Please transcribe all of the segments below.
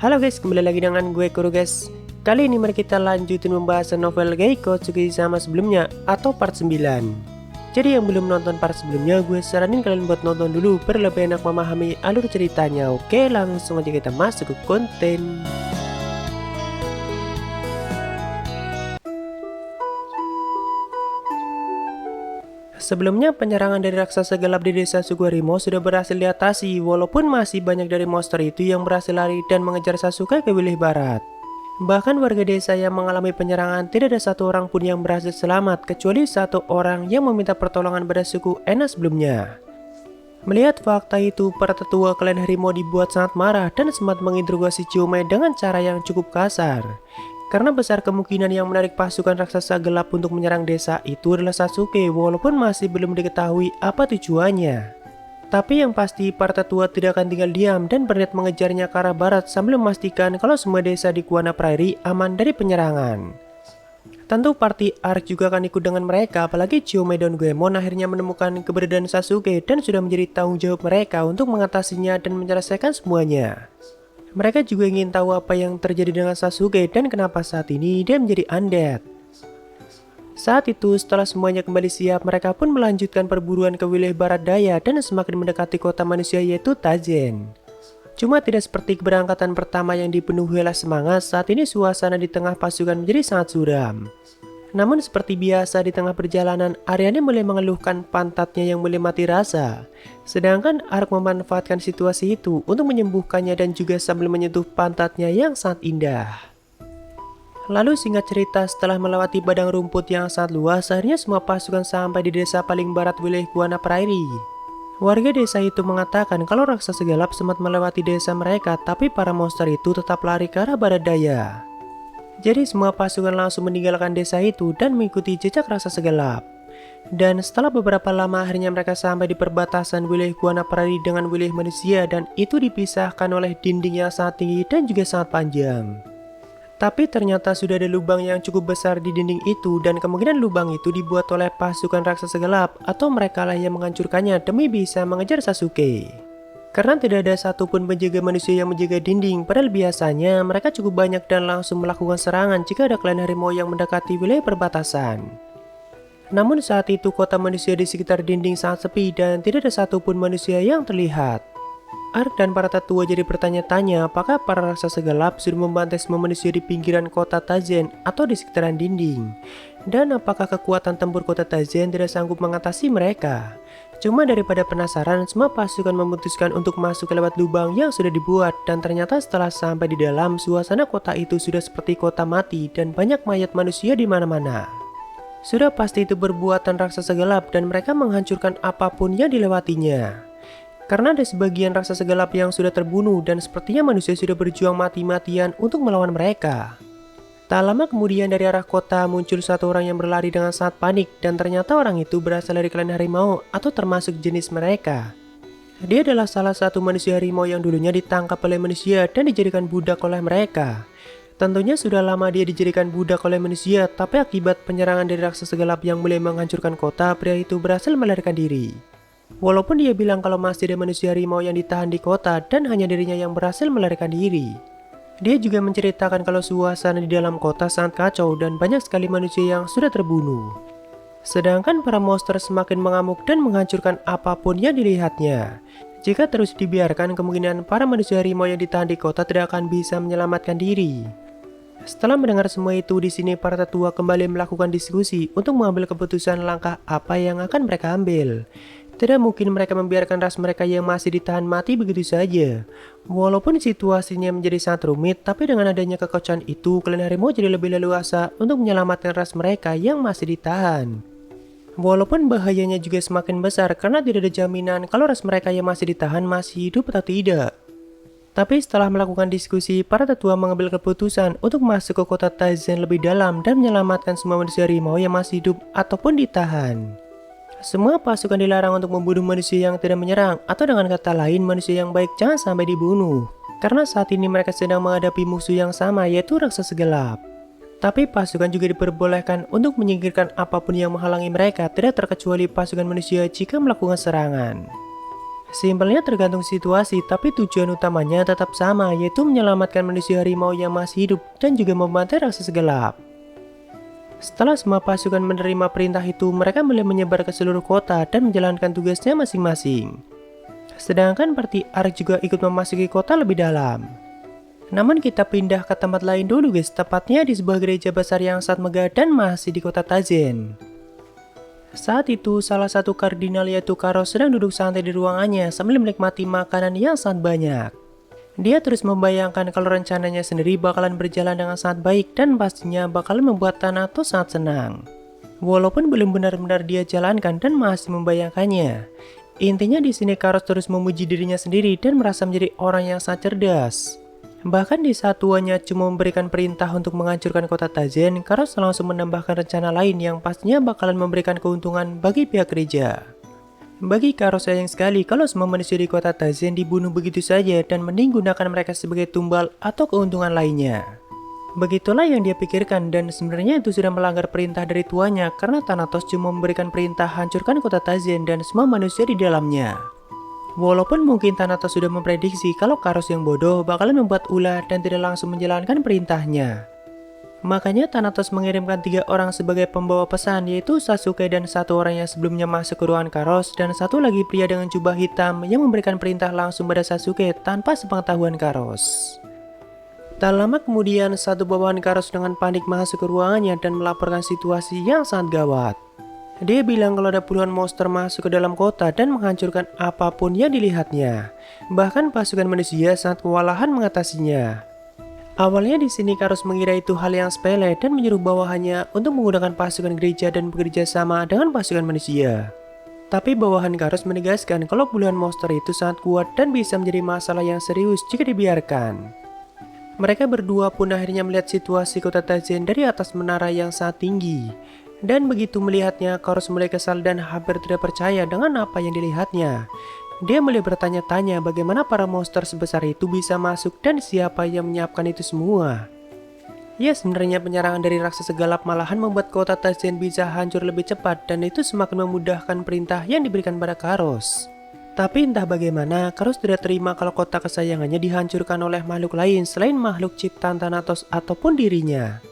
Halo guys, kembali lagi dengan gue Kuro guys. Kali ini mari kita lanjutin pembahasan novel Geiko Tsukisama sebelumnya atau part 9. Jadi yang belum nonton part sebelumnya, gue saranin kalian buat nonton dulu biar lebih enak memahami alur ceritanya. Oke, langsung aja kita masuk ke konten. Sebelumnya, penyerangan dari raksasa gelap di desa Suguharimo sudah berhasil diatasi, walaupun masih banyak dari monster itu yang berhasil lari dan mengejar Sasuke ke wilayah barat. Bahkan warga desa yang mengalami penyerangan tidak ada satu orang pun yang berhasil selamat, kecuali satu orang yang meminta pertolongan pada suku Ena sebelumnya. Melihat fakta itu, para tetua klan harimau dibuat sangat marah dan sempat menginterogasi Chiume dengan cara yang cukup kasar. Karena besar kemungkinan yang menarik pasukan raksasa gelap untuk menyerang desa itu adalah Sasuke, walaupun masih belum diketahui apa tujuannya. Tapi yang pasti, para tetua tidak akan tinggal diam dan berniat mengejarnya ke arah barat sambil memastikan kalau semua desa di Kuana Prairie aman dari penyerangan. Tentu party Arc juga akan ikut dengan mereka, apalagi Chiume dan Goemon akhirnya menemukan keberadaan Sasuke dan sudah menjadi tanggung jawab mereka untuk mengatasinya dan menyelesaikan semuanya. Mereka juga ingin tahu apa yang terjadi dengan Sasuke dan kenapa saat ini dia menjadi undead. Saat itu, setelah semuanya kembali siap, mereka pun melanjutkan perburuan ke wilayah barat daya dan semakin mendekati kota manusia yaitu Tazen. Cuma tidak seperti keberangkatan pertama yang dipenuhi oleh semangat, saat ini suasana di tengah pasukan menjadi sangat suram. Namun seperti biasa di tengah perjalanan, Aryane mulai mengeluhkan pantatnya yang mulai mati rasa. Sedangkan Ark memanfaatkan situasi itu untuk menyembuhkannya dan juga sambil menyentuh pantatnya yang sangat indah. Lalu singkat cerita, setelah melewati padang rumput yang sangat luas, akhirnya semua pasukan sampai di desa paling barat wilayah Kuana Prairie. Warga desa itu mengatakan kalau raksasa gelap sempat melewati desa mereka, tapi para monster itu tetap lari ke arah barat daya. Jadi semua pasukan langsung meninggalkan desa itu dan mengikuti jejak raksasa gelap. Dan setelah beberapa lama akhirnya mereka sampai di perbatasan wilayah Kuana Prairie dengan wilayah manusia, dan itu dipisahkan oleh dinding yang sangat tinggi dan juga sangat panjang. Tapi ternyata sudah ada lubang yang cukup besar di dinding itu, dan kemungkinan lubang itu dibuat oleh pasukan raksasa gelap atau mereka lah yang menghancurkannya demi bisa mengejar Sasuke. Karena tidak ada satupun penjaga manusia yang menjaga dinding, padahal biasanya mereka cukup banyak dan langsung melakukan serangan jika ada klan harimau yang mendekati wilayah perbatasan. Namun saat itu kota manusia di sekitar dinding sangat sepi dan tidak ada satupun manusia yang terlihat. Ark dan para tetua jadi bertanya-tanya apakah para raksasa gelap sudah membantai semua manusia di pinggiran kota Tazen atau di sekitaran dinding. Dan apakah kekuatan tempur kota Tazen tidak sanggup mengatasi mereka. Cuma daripada penasaran, semua pasukan memutuskan untuk masuk ke lewat lubang yang sudah dibuat, dan ternyata setelah sampai di dalam, suasana kota itu sudah seperti kota mati dan banyak mayat manusia di mana-mana. Sudah pasti itu perbuatan raksasa gelap dan mereka menghancurkan apapun yang dilewatinya. Karena ada sebagian raksasa gelap yang sudah terbunuh dan sepertinya manusia sudah berjuang mati-matian untuk melawan mereka. Tak lama kemudian dari arah kota muncul satu orang yang berlari dengan sangat panik, dan ternyata orang itu berasal dari klan harimau atau termasuk jenis mereka. Dia adalah salah satu manusia harimau yang dulunya ditangkap oleh manusia dan dijadikan budak oleh mereka. Tentunya sudah lama dia dijadikan budak oleh manusia, tapi akibat penyerangan dari raksasa gelap yang mulai menghancurkan kota, pria itu berhasil melarikan diri. Walaupun dia bilang kalau masih ada manusia harimau yang ditahan di kota dan hanya dirinya yang berhasil melarikan diri. Dia juga menceritakan kalau suasana di dalam kota sangat kacau dan banyak sekali manusia yang sudah terbunuh. Sedangkan para monster semakin mengamuk dan menghancurkan apapun yang dilihatnya. Jika terus dibiarkan, kemungkinan para manusia harimau yang ditahan di kota tidak akan bisa menyelamatkan diri. Setelah mendengar semua itu, di sini para tetua kembali melakukan diskusi untuk mengambil keputusan langkah apa yang akan mereka ambil. Tidak mungkin mereka membiarkan ras mereka yang masih ditahan mati begitu saja. Walaupun situasinya menjadi sangat rumit, tapi dengan adanya kekacauan itu, klan harimau jadi lebih leluasa untuk menyelamatkan ras mereka yang masih ditahan. Walaupun bahayanya juga semakin besar karena tidak ada jaminan kalau ras mereka yang masih ditahan masih hidup atau tidak. Tapi setelah melakukan diskusi, para tetua mengambil keputusan untuk masuk ke kota Tazen lebih dalam dan menyelamatkan semua manusia harimau yang masih hidup ataupun ditahan. Semua pasukan dilarang untuk membunuh manusia yang tidak menyerang, atau dengan kata lain manusia yang baik jangan sampai dibunuh. Karena saat ini mereka sedang menghadapi musuh yang sama, yaitu raksasa gelap. Tapi pasukan juga diperbolehkan untuk menyingkirkan apapun yang menghalangi mereka, tidak terkecuali pasukan manusia jika melakukan serangan. Simpelnya tergantung situasi, tapi tujuan utamanya tetap sama, yaitu menyelamatkan manusia harimau yang masih hidup dan juga membantai raksasa gelap. Setelah semua pasukan menerima perintah itu, mereka mulai menyebar ke seluruh kota dan menjalankan tugasnya masing-masing. Sedangkan party Ark juga ikut memasuki kota lebih dalam. Namun kita pindah ke tempat lain dulu guys, tepatnya di sebuah gereja besar yang sangat megah dan masih di kota Tazen. Saat itu, salah satu kardinal yaitu Karos sedang duduk santai di ruangannya sambil menikmati makanan yang sangat banyak. Dia terus membayangkan kalau rencananya sendiri bakalan berjalan dengan sangat baik dan pastinya bakalan membuat Thanatos sangat senang. Walaupun belum benar-benar dia jalankan dan masih membayangkannya. Intinya di sini Karos terus memuji dirinya sendiri dan merasa menjadi orang yang sangat cerdas. Bahkan di saat tuannya cuma memberikan perintah untuk menghancurkan kota Tazen, Karos langsung menambahkan rencana lain yang pastinya bakalan memberikan keuntungan bagi pihak gereja. Bagi Karos sayang sekali kalau semua manusia di kota Tazen dibunuh begitu saja dan mending gunakan mereka sebagai tumbal atau keuntungan lainnya. Begitulah yang dia pikirkan dan sebenarnya itu sudah melanggar perintah dari tuannya karena Thanatos cuma memberikan perintah hancurkan kota Tazen dan semua manusia di dalamnya. Walaupun mungkin Thanatos sudah memprediksi kalau Karos yang bodoh bakalan membuat ulah dan tidak langsung menjalankan perintahnya. Makanya Thanatos mengirimkan 3 orang sebagai pembawa pesan, yaitu Sasuke dan 1 orang yang sebelumnya masuk ke ruangan Karos dan 1 lagi pria dengan jubah hitam yang memberikan perintah langsung pada Sasuke tanpa sepengetahuan Karos. Tak lama kemudian 1 bawahan Karos dengan panik masuk ke ruangannya dan melaporkan situasi yang sangat gawat. Dia bilang kalau ada puluhan monster masuk ke dalam kota dan menghancurkan apapun yang dilihatnya. Bahkan pasukan manusia sangat kewalahan mengatasinya. Awalnya di sini Karos mengira itu hal yang sepele dan menyuruh bawahannya untuk menggunakan pasukan gereja dan bekerja sama dengan pasukan manusia. Tapi bawahan Karos menegaskan kalau puluhan monster itu sangat kuat dan bisa menjadi masalah yang serius jika dibiarkan. Mereka berdua pun akhirnya melihat situasi kota Tazen dari atas menara yang sangat tinggi. Dan begitu melihatnya, Karos mulai kesal dan hampir tidak percaya dengan apa yang dilihatnya. Dia mulai bertanya-tanya bagaimana para monster sebesar itu bisa masuk dan siapa yang menyiapkan itu semua. Ya sebenarnya penyerangan dari raksasa gelap malahan membuat kota Tazen bisa hancur lebih cepat dan itu semakin memudahkan perintah yang diberikan pada Karos. Tapi entah bagaimana, Karos tidak terima kalau kota kesayangannya dihancurkan oleh makhluk lain selain makhluk ciptaan Thanatos ataupun dirinya.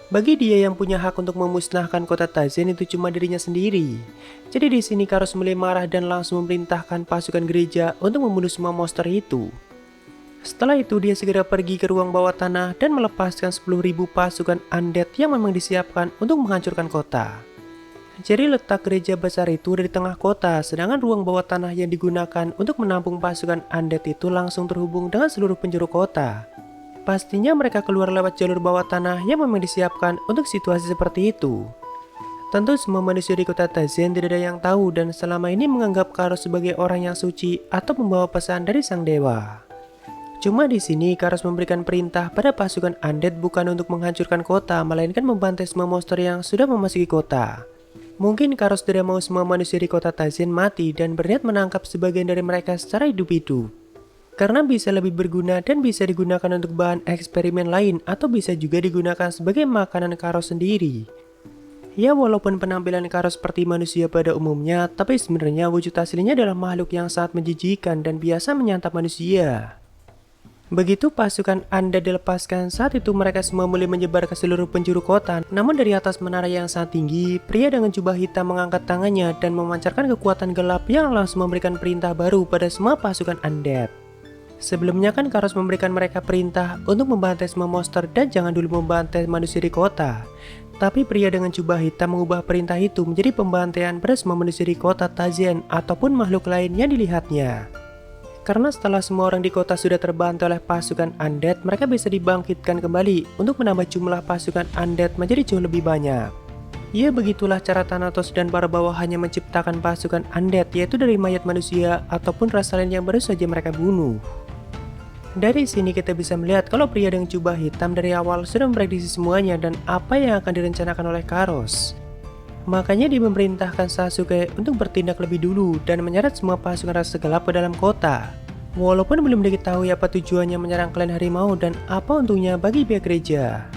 Bagi dia yang punya hak untuk memusnahkan kota Tazen itu cuma dirinya sendiri. Jadi di sini Karos mulai marah dan langsung memerintahkan pasukan gereja untuk membunuh semua monster itu. Setelah itu dia segera pergi ke ruang bawah tanah dan melepaskan 10.000 pasukan undead yang memang disiapkan untuk menghancurkan kota. Jadi letak gereja besar itu ada di tengah kota, sedangkan ruang bawah tanah yang digunakan untuk menampung pasukan undead itu langsung terhubung dengan seluruh penjuru kota. Pastinya mereka keluar lewat jalur bawah tanah yang memang disiapkan untuk situasi seperti itu. Tentu semua manusia di kota Tazen tidak ada yang tahu dan selama ini menganggap Karos sebagai orang yang suci atau membawa pesan dari sang dewa. Cuma di sini Karos memberikan perintah pada pasukan undead bukan untuk menghancurkan kota, melainkan membantai semua monster yang sudah memasuki kota. Mungkin Karos tidak mau semua manusia di kota Tazen mati dan berniat menangkap sebagian dari mereka secara hidup-hidup. Karena bisa lebih berguna dan bisa digunakan untuk bahan eksperimen lain atau bisa juga digunakan sebagai makanan Karos sendiri. Ya walaupun penampilan Karos seperti manusia pada umumnya, tapi sebenarnya wujud aslinya adalah makhluk yang sangat menjijikan dan biasa menyantap manusia. Begitu pasukan undead dilepaskan, saat itu mereka semua mulai menyebar ke seluruh penjuru kota. Namun dari atas menara yang sangat tinggi, pria dengan jubah hitam mengangkat tangannya dan memancarkan kekuatan gelap yang langsung memberikan perintah baru pada semua pasukan undead. Sebelumnya kan Karos memberikan mereka perintah untuk membantai semua monster dan jangan dulu membantai manusia di kota. Tapi pria dengan jubah hitam mengubah perintah itu menjadi pembantaian pada semua manusia di kota Tazen ataupun makhluk lain yang dilihatnya. Karena setelah semua orang di kota sudah terbantai oleh pasukan undead, mereka bisa dibangkitkan kembali untuk menambah jumlah pasukan undead menjadi jauh lebih banyak. Ya begitulah cara Thanatos dan para bawahannya menciptakan pasukan undead, yaitu dari mayat manusia ataupun rasa lain yang baru saja mereka bunuh. Dari sini kita bisa melihat kalau pria dengan jubah hitam dari awal sudah memprediksi semuanya dan apa yang akan direncanakan oleh Karos. Makanya dia memerintahkan Sasuke untuk bertindak lebih dulu dan menyeret semua pasukan raksasa gelap ke dalam kota. Walaupun belum diketahui apa tujuannya menyerang klan harimau dan apa untungnya bagi pihak gereja.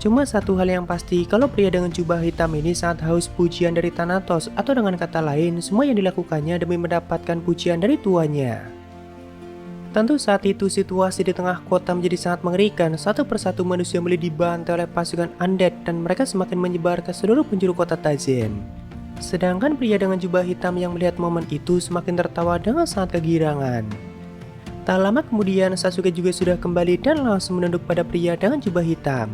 Cuma satu hal yang pasti, kalau pria dengan jubah hitam ini sangat haus pujian dari Thanatos, atau dengan kata lain, semua yang dilakukannya demi mendapatkan pujian dari tuannya. Tentu saat itu situasi di tengah kota menjadi sangat mengerikan. Satu persatu manusia mulai dibantai oleh pasukan undead dan mereka semakin menyebar ke seluruh penjuru kota Tazen. Sedangkan pria dengan jubah hitam yang melihat momen itu semakin tertawa dengan sangat kegirangan. Tak lama kemudian Sasuke juga sudah kembali dan langsung menunduk pada pria dengan jubah hitam.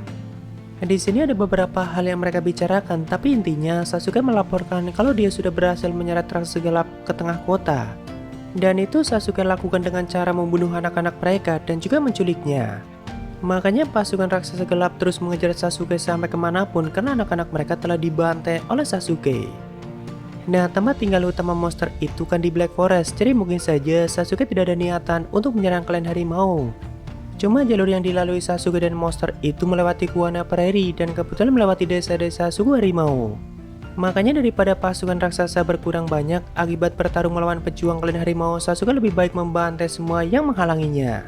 Di sini ada beberapa hal yang mereka bicarakan, tapi intinya Sasuke melaporkan kalau dia sudah berhasil menyeret raksasa gelap ke tengah kota. Dan itu Sasuke lakukan dengan cara membunuh anak-anak mereka dan juga menculiknya. Makanya pasukan raksasa gelap terus mengejar Sasuke sampai kemanapun karena anak-anak mereka telah dibantai oleh Sasuke. Nah, tempat tinggal utama monster itu kan di Black Forest, jadi mungkin saja Sasuke tidak ada niatan untuk menyerang klan harimau. Cuma jalur yang dilalui Sasuke dan monster itu melewati Kuana Prairie dan kebetulan melewati desa-desa suku harimau. Makanya daripada pasukan raksasa berkurang banyak akibat bertarung melawan pejuang klan harimau, Sasuke lebih baik membantai semua yang menghalanginya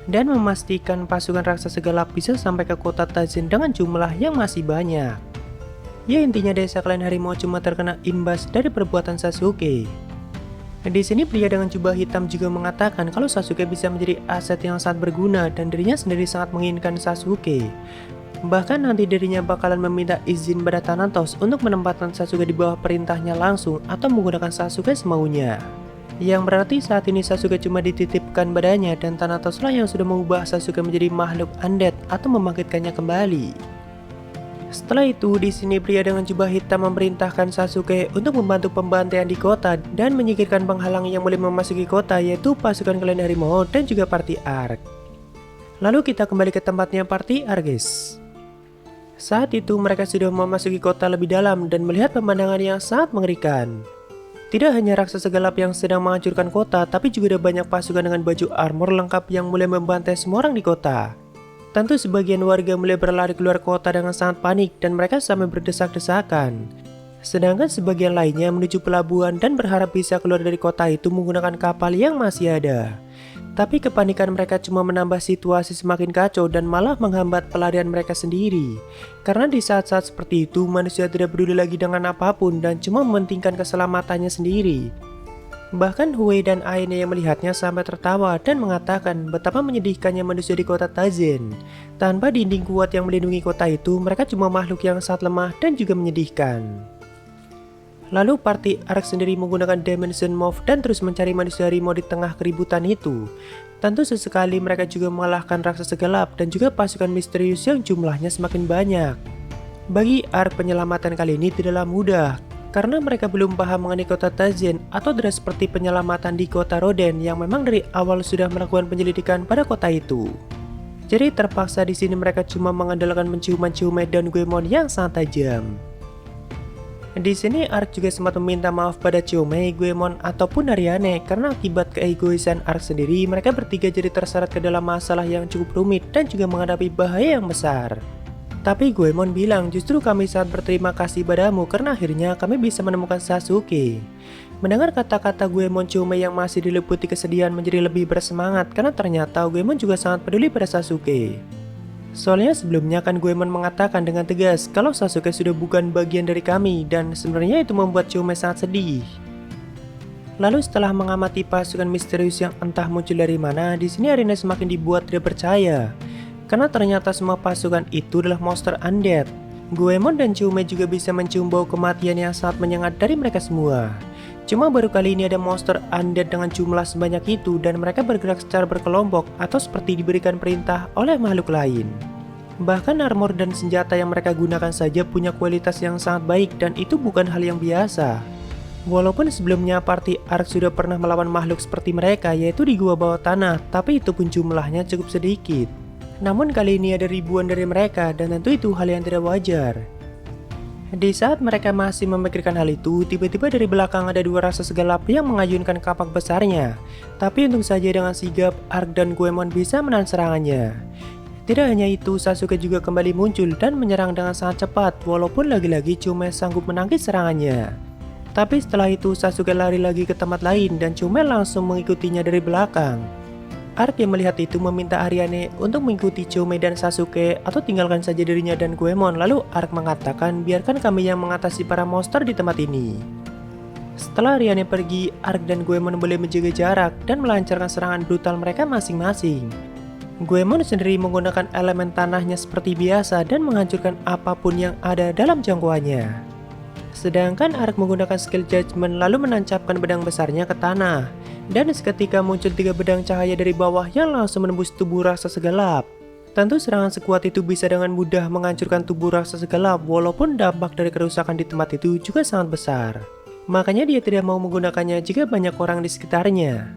dan memastikan pasukan raksasa gelap bisa sampai ke kota Tazen dengan jumlah yang masih banyak. Ya, intinya desa klan harimau cuma terkena imbas dari perbuatan Sasuke. Di sini pria dengan jubah hitam juga mengatakan kalau Sasuke bisa menjadi aset yang sangat berguna dan dirinya sendiri sangat menginginkan Sasuke. Bahkan nanti dirinya bakalan meminta izin pada Thanatos untuk menempatkan Sasuke di bawah perintahnya langsung atau menggunakan Sasuke semaunya. Yang berarti saat ini Sasuke cuma dititipkan badannya dan Thanatos lah yang sudah mengubah Sasuke menjadi makhluk undead atau membangkitkannya kembali. Setelah itu, di sini pria dengan jubah hitam memerintahkan Sasuke untuk membantu pembantaian di kota dan menyingkirkan penghalang yang boleh memasuki kota, yaitu pasukan klan harimau dan juga party Ark. Lalu kita kembali ke tempatnya party Ark, guys. Saat itu mereka sudah memasuki kota lebih dalam dan melihat pemandangan yang sangat mengerikan. Tidak hanya raksasa gelap yang sedang menghancurkan kota, tapi juga ada banyak pasukan dengan baju armor lengkap yang mulai membantai semua orang di kota. Tentu sebagian warga mulai berlari keluar kota dengan sangat panik dan mereka sampai berdesak-desakan. Sedangkan sebagian lainnya menuju pelabuhan dan berharap bisa keluar dari kota itu menggunakan kapal yang masih ada. Tapi kepanikan mereka cuma menambah situasi semakin kacau dan malah menghambat pelarian mereka sendiri. Karena di saat-saat seperti itu manusia tidak peduli lagi dengan apapun dan cuma mementingkan keselamatannya sendiri. Bahkan Huey dan Aine yang melihatnya sampai tertawa dan mengatakan betapa menyedihkannya manusia di kota Tazen. Tanpa dinding kuat yang melindungi kota itu, mereka cuma makhluk yang sangat lemah dan juga menyedihkan. Lalu party Ark sendiri menggunakan Dimension Move dan terus mencari manusia harimau di tengah keributan itu. Tentu sesekali mereka juga mengalahkan raksasa gelap dan juga pasukan misterius yang jumlahnya semakin banyak. Bagi Ark, penyelamatan kali ini tidaklah mudah, karena mereka belum paham mengenai kota Tazen atau tidak seperti penyelamatan di kota Roden yang memang dari awal sudah melakukan penyelidikan pada kota itu. Jadi terpaksa di sini mereka cuma mengandalkan penciuman-ciuman dan Goemon yang sangat tajam. Di sini Ark juga sempat meminta maaf pada Chome, Goemon ataupun Ariane karena akibat keegoisan Ark sendiri, mereka bertiga jadi terseret ke dalam masalah yang cukup rumit dan juga menghadapi bahaya yang besar. Tapi Goemon bilang justru kami sangat berterima kasih padamu karena akhirnya kami bisa menemukan Sasuke. Mendengar kata-kata Goemon, Chome yang masih diliputi kesedihan menjadi lebih bersemangat karena ternyata Goemon juga sangat peduli pada Sasuke. Soalnya sebelumnya kan Goemon mengatakan dengan tegas kalau Sasuke sudah bukan bagian dari kami dan sebenarnya itu membuat Chome sangat sedih. Lalu setelah mengamati pasukan misterius yang entah muncul dari mana, di sini Arina semakin dibuat tidak percaya. Karena ternyata semua pasukan itu adalah monster undead. Goemon dan Chome juga bisa mencium bau kematian yang sangat menyengat dari mereka semua. Cuma baru kali ini ada monster undead dengan jumlah sebanyak itu dan mereka bergerak secara berkelompok atau seperti diberikan perintah oleh makhluk lain. Bahkan armor dan senjata yang mereka gunakan saja punya kualitas yang sangat baik dan itu bukan hal yang biasa. Walaupun sebelumnya party Ark sudah pernah melawan makhluk seperti mereka yaitu di gua bawah tanah, tapi itu pun jumlahnya cukup sedikit. Namun kali ini ada ribuan dari mereka dan tentu itu hal yang tidak wajar. Di saat mereka masih memikirkan hal itu, tiba-tiba dari belakang ada dua raksasa gelap yang mengayunkan kapak besarnya. Tapi untung saja dengan sigap, Ark dan Goemon bisa menahan serangannya. Tidak hanya itu, Sasuke juga kembali muncul dan menyerang dengan sangat cepat, walaupun lagi-lagi Chome sanggup menangkis serangannya. Tapi setelah itu Sasuke lari lagi ke tempat lain dan Chome langsung mengikutinya dari belakang. Ark yang melihat itu meminta Ariane untuk mengikuti Choume dan Sasuke atau tinggalkan saja dirinya dan Goemon. Lalu Ark mengatakan biarkan kami yang mengatasi para monster di tempat ini. Setelah Ariane pergi, Ark dan Goemon boleh menjaga jarak dan melancarkan serangan brutal mereka masing-masing. Goemon sendiri menggunakan elemen tanahnya seperti biasa dan menghancurkan apapun yang ada dalam jangkauannya. Sedangkan Ark menggunakan skill judgment lalu menancapkan pedang besarnya ke tanah. Dan seketika muncul 3 pedang cahaya dari bawah yang langsung menembus tubuh raksasa gelap. Tentu serangan sekuat itu bisa dengan mudah menghancurkan tubuh raksasa gelap walaupun dampak dari kerusakan di tempat itu juga sangat besar. Makanya dia tidak mau menggunakannya jika banyak orang di sekitarnya.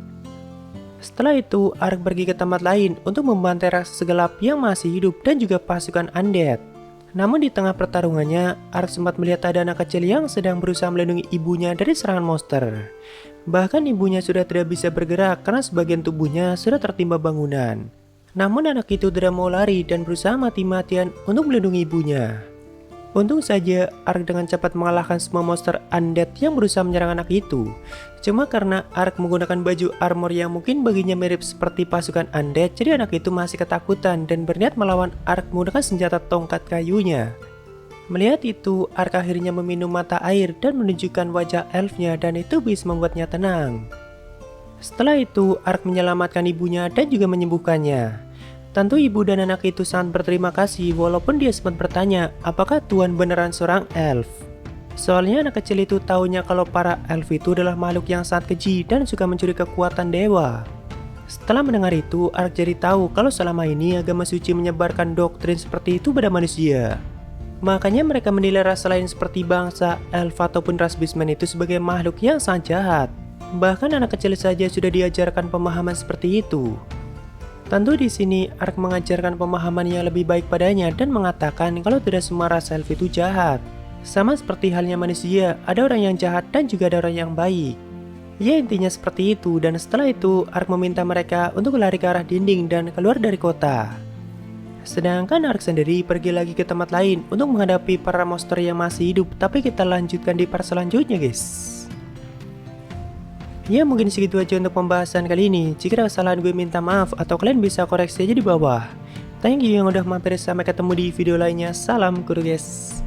Setelah itu, Ark pergi ke tempat lain untuk membantai raksasa gelap yang masih hidup dan juga pasukan undead. Namun di tengah pertarungannya, Ark sempat melihat ada anak kecil yang sedang berusaha melindungi ibunya dari serangan monster. Bahkan ibunya sudah tidak bisa bergerak karena sebagian tubuhnya sudah tertimpa bangunan. Namun anak itu tidak mau lari dan berusaha mati-matian untuk melindungi ibunya. Untung saja Ark dengan cepat mengalahkan semua monster undead yang berusaha menyerang anak itu. Cuma karena Ark menggunakan baju armor yang mungkin baginya mirip seperti pasukan undead, jadi anak itu masih ketakutan dan berniat melawan Ark menggunakan senjata tongkat kayunya. Melihat itu, Ark akhirnya meminum mata air dan menunjukkan wajah elfnya dan itu bisa membuatnya tenang. Setelah itu, Ark menyelamatkan ibunya dan juga menyembuhkannya. Tentu ibu dan anak itu sangat berterima kasih walaupun dia sempat bertanya apakah Tuan beneran seorang elf. Soalnya anak kecil itu taunya kalau para elf itu adalah makhluk yang sangat keji dan suka mencuri kekuatan dewa. Setelah mendengar itu, Ark jadi tahu kalau selama ini agama suci menyebarkan doktrin seperti itu pada manusia. Makanya mereka menilai ras lain seperti bangsa, elf ataupun ras beastmen itu sebagai makhluk yang sangat jahat. Bahkan anak kecil saja sudah diajarkan pemahaman seperti itu. Tentu di sini Ark mengajarkan pemahaman yang lebih baik padanya dan mengatakan kalau tidak semua ras elf itu jahat. Sama seperti halnya manusia, ada orang yang jahat dan juga ada orang yang baik. Ya intinya seperti itu dan setelah itu Ark meminta mereka untuk lari ke arah dinding dan keluar dari kota. Sedangkan Ark sendiri pergi lagi ke tempat lain untuk menghadapi para monster yang masih hidup, tapi kita lanjutkan di part selanjutnya guys. Ya mungkin segitu aja untuk pembahasan kali ini. Jika ada kesalahan gue minta maaf atau kalian bisa koreksi aja di bawah. Thank you yang udah mampir, sampai ketemu di video lainnya. Salam guru guys.